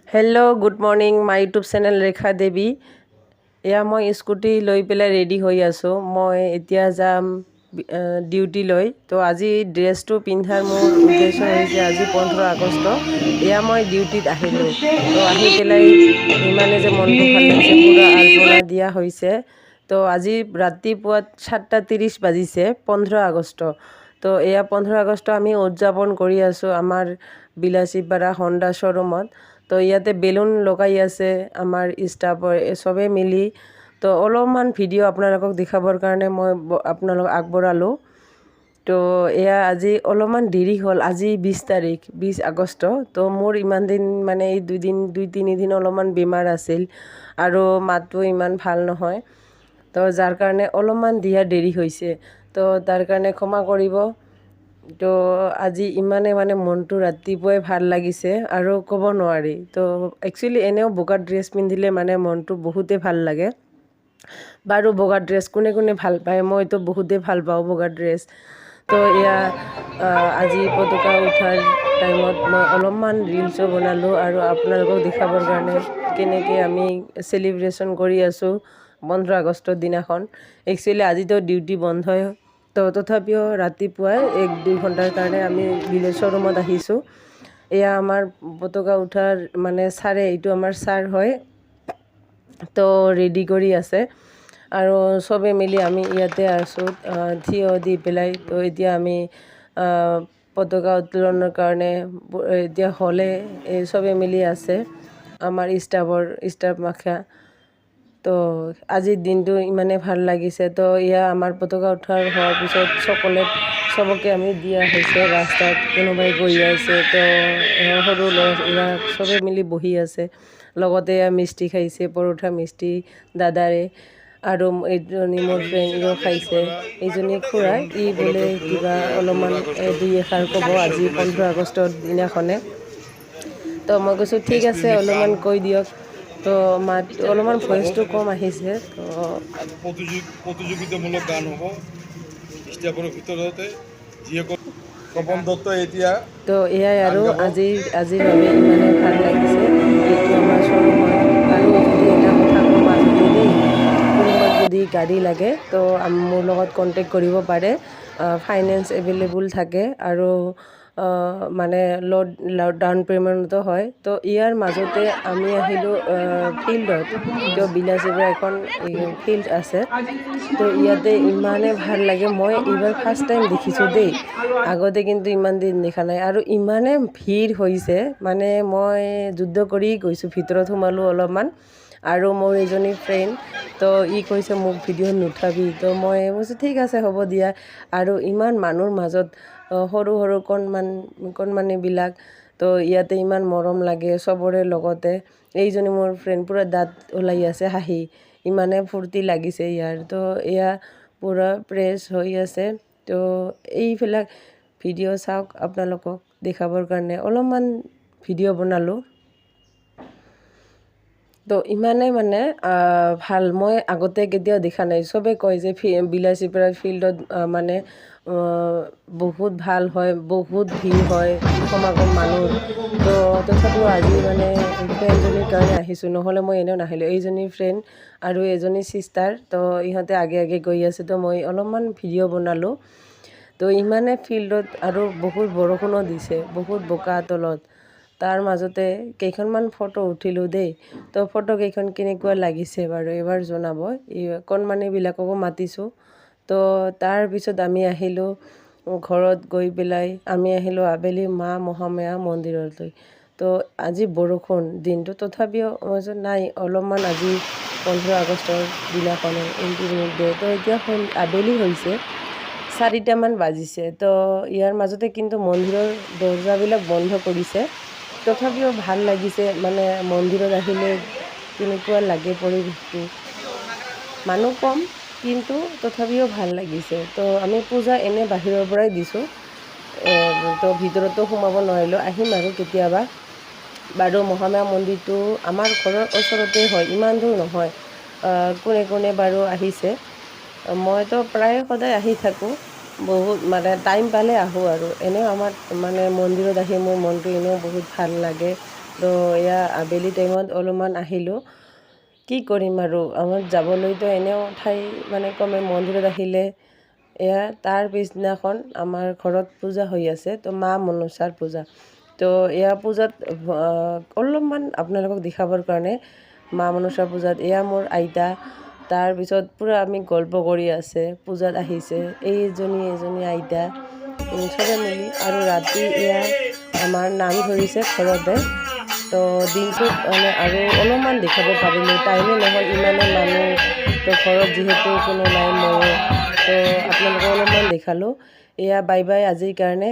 Hello' good morning my YouTube channel Rekha Devi. এয়া মই scooty লৈ পেলাই ৰেডি হৈ আছোঁ। মই এতিয়া যাম ডিউটিলৈ। তো আজি ড্ৰেছটো পিন্ধাৰ মোৰ উদ্দেশ্য হৈছে আজি 15 আগষ্ট। এয়া মই ডিউটিত আহিলোঁ। তো আহি পেলাই ইমানে যে মনটো ভাল লাগিছে, পূৰা আলপনা দিয়া হৈছে। তো আজি ৰাতিপুৱা 7:30 বাজিছে, 15 আগষ্ট। তো এয়া 15 আগষ্ট আমি উদযাপন কৰি আছোঁ আমাৰ বিলাসীপাৰা হণ্ডা শ্ব'ৰুমত। তো ইয়াতে বেলুন লগাই আছে আমাৰ ষ্টাফৰ চবেই মিলি। তো অলপমান ভিডিঅ' আপোনালোকক দেখাবৰ কাৰণে মই আপোনালোক আগবঢ়ালোঁ। তো এয়া আজি অলপমান দেৰি হ'ল, আজি 20 তাৰিখ 20 আগষ্ট। তো মোৰ ইমান দিন মানে এই 2-3 দিন অলপমান বেমাৰ আছিল আৰু মাতটো ইমান ভাল নহয়। তো যাৰ কাৰণে অলপমান দিয়া দেৰি হৈছে। তো তাৰ কাৰণে ক্ষমা কৰিব। তো আজি ইমানে মানে মনটো ৰাতিপুৱাই ভাল লাগিছে আৰু ক'ব নোৱাৰি। তো একচুৱেলি এনেও বগা ড্ৰেছ পিন্ধিলে মানে মনটো বহুতেই ভাল লাগে। বাৰু বগা ড্ৰেছ কোনে কোনে ভাল পায়, মইতো বহুতেই ভাল পাওঁ বগা ড্ৰেছ। তো এয়া আজি পতাকা উঠাৰ টাইমত মই অলপমান ৰিলচো বনালোঁ আৰু আপোনালোকক দেখাবৰ কাৰণে কেনেকৈ আমি চেলিব্ৰেশ্যন কৰি আছোঁ 15 আগষ্টৰ দিনাখন। একচুৱেলি আজিতো ডিউটি বন্ধই। তো তথাপিও ৰাতিপুৱাই 1-2 ঘণ্টাৰ কাৰণে আমি শ্ব'ৰুমত আহিছোঁ। এয়া আমাৰ পতাকা উঠাৰ মানে ছাৰে, এইটো আমাৰ ছাৰ হয়। তো ৰেডি কৰি আছে আৰু চবে মিলি আমি ইয়াতে আছোঁ থিয় দি পেলাই। তো এতিয়া আমি পতাকা উত্তোলনৰ কাৰণে এতিয়া হ'লে চবে মিলি আছে আমাৰ ষ্টাফ মাখা। তো আজিৰ দিনটো ইমানে ভাল লাগিছে। তো এয়া আমাৰ পতাকা উঠাৰ হোৱাৰ পিছত চকলেট চবকে আমি দিয়া হৈছে। ৰাস্তাত কোনোবাই গৈ আছে, তো সৰু ল'ৰা চবে মিলি বহি আছে। লগতে মিষ্টি খাইছে, পৰঠা মিষ্টি দাদাৰে। আৰু এইজনী মোৰ ফ্ৰেণ্ড ইও খাইছে। এইজনী খুৰা বোলে কিবা অলপমান 2 এষাৰ ক'ব আজি 15 আগষ্টৰ দিনাখনে। তো মই কৈছোঁ ঠিক আছে অলপমান কৈ দিয়ক। তো মাত অলপমান ভইচটো কম আহিছে। তো প্ৰতিযোগিতামূলক গান হ'ব ষ্টাফৰ ভিতৰতে, যিসকল কপন দত্ত এতিয়া তো এয়াই গান আৰু গাব। আজিৰ বাবে ইমানে ভাল লাগিছে। এইটো আমাৰ শ্ব'ৰুম হয়। আৰু যদি এটা কথা কওঁ মাজতে দেই, কোনোবাক যদি গাড়ী লাগে তো মোৰ লগত কণ্টেক্ট কৰিব পাৰে। ফাইনেন্স এভেইলেবল থাকে আৰু মানে ডাউন পে'মেণ্টতো হয়। তো ইয়াৰ মাজতে আমি আহিলোঁ ফিল্ডত। তো বিলাসীপাৰা এখন ফিল্ড আছে। তো ইয়াতে ইমানে ভাল লাগে। মই এইবাৰ ফাৰ্ষ্ট টাইম দেখিছোঁ দেই, আগতে কিন্তু ইমান দিন দেখা নাই। আৰু ইমানে ভিৰ হৈছে মানে মই যুদ্ধ কৰি গৈছোঁ, ভিতৰত সোমালোঁ অলপমান। আৰু মোৰ এজনী ফ্ৰেণ্ড, তো কৈছে মোক ভিডিঅ'ত নুঠাবি। তো মই কৈছোঁ ঠিক আছে হ'ব দিয়া। আৰু ইমান মানুহৰ মাজত সৰু সৰু কণমানিবিলাক, তো ইয়াতে ইমান মৰম লাগে চবৰে লগতে। এইজনী মোৰ ফ্ৰেণ্ড পূৰা দাঁত ওলাই আছে হাঁহি, ইমানে ফূৰ্তি লাগিছে ইয়াৰ। তো এয়া পূৰা প্ৰেছ হৈ আছে। তো এইবিলাক ভিডিঅ' চাওক, আপোনালোকক দেখাবৰ কাৰণে অলপমান ভিডিঅ' বনালোঁ। তো ইমানে মানে ভাল, মই আগতে কেতিয়াও দেখা নাই। চবে কয় যে বিলাসীপাৰা ফিল্ডত মানে বহুত ভাল হয়, বহুত ভিৰ হয়, সমাগম মানুহ। তো তথাপিও আজি মানে ফ্ৰেণ্ডজনীৰ কাৰণে আহিছোঁ, নহ'লে মই এনেও নাহিলোঁ। এইজনী ফ্ৰেণ্ড আৰু এজনী ছিষ্টাৰ, তো ইহঁতে আগে আগে গৈ আছে। তো মই অলপমান ভিডিঅ' বনালোঁ। তো ইমানে ফিল্ডত আৰু বহুত বৰষুণো দিছে, বহুত বোকা তলত। তাৰ মাজতে কেইখনমান ফটো উঠিলোঁ দেই। তো ফটোকেইখন কেনেকুৱা লাগিছে বাৰু এবাৰ জনাব। কণমানিবিলাককো মাতিছোঁ। তো তাৰপিছত আমি আহিলোঁ ঘৰত গৈ পেলাই আমি আহিলোঁ আবেলি মা মহামায়া মন্দিৰলৈ। তো আজি বৰষুণ দিনটো, তথাপিও নাই অলপমান আজি 15 আগষ্টৰ দিনাখনে ইণ্ডিপেণ্ডেন্স ডে'। তো এতিয়া আবেলি হৈছে, 4টামান বাজিছে। তো ইয়াৰ মাজতে কিন্তু মন্দিৰৰ দৰ্জাবিলাক বন্ধ কৰিছে। তথাপিও ভাল লাগিছে, মানে মন্দিৰত আহিলে কেনেকুৱা লাগে পৰিৱেশটো। মানুহ কম কিন্তু তথাপিও ভাল লাগিছে। তো আমি পূজা এনে বাহিৰৰ পৰাই দিছোঁ। তো ভিতৰতো সোমাব নোৱাৰিলোঁ, আহিম আৰু কেতিয়াবা। বাৰু মহামায়া মন্দিৰটো আমাৰ ঘৰৰ ওচৰতে হয়, ইমান দূৰ নহয়। কোনে কোনে বাৰু আহিছে। মইতো প্ৰায় সদায় আহি থাকোঁ, বহুত মানে টাইম পালে আহোঁ। আৰু এনেও আমাৰ মানে মন্দিৰত আহি মোৰ মনটো এনেও বহুত ভাল লাগে। তো এয়া আবেলি টাইমত অলপমান আহিলোঁ। কি কৰিম আৰু আমাৰ যাবলৈতো এনেও ঠাই মানে কমে। মন্দিৰত আহিলে এয়া তাৰ পিছদিনাখন আমাৰ ঘৰত পূজা হৈ আছে, তো মা মনসাৰ পূজা। তো এয়া পূজাত অলপমান আপোনালোকক দেখাবৰ কাৰণে মা মনসাৰ পূজাত এয়া মোৰ আইতা, তাৰপিছত পূৰা আমি গল্প কৰি আছে, পূজাত আহিছে এজনী আইতা চবে মিলি। আৰু ৰাতি এয়া আমাৰ নাম ধৰিছে ঘৰতে। তো দিনটোত মানে আৰু অলপমান দেখাব পাৰিলোঁ, টাইমে নহ'ল, ইমানে মানুহ। তো ঘৰত যিহেতু কোনো নাই, ময়ো তো আপোনালোকক অলপমান দেখালোঁ। এয়া বাই বাই আজিৰ কাৰণে।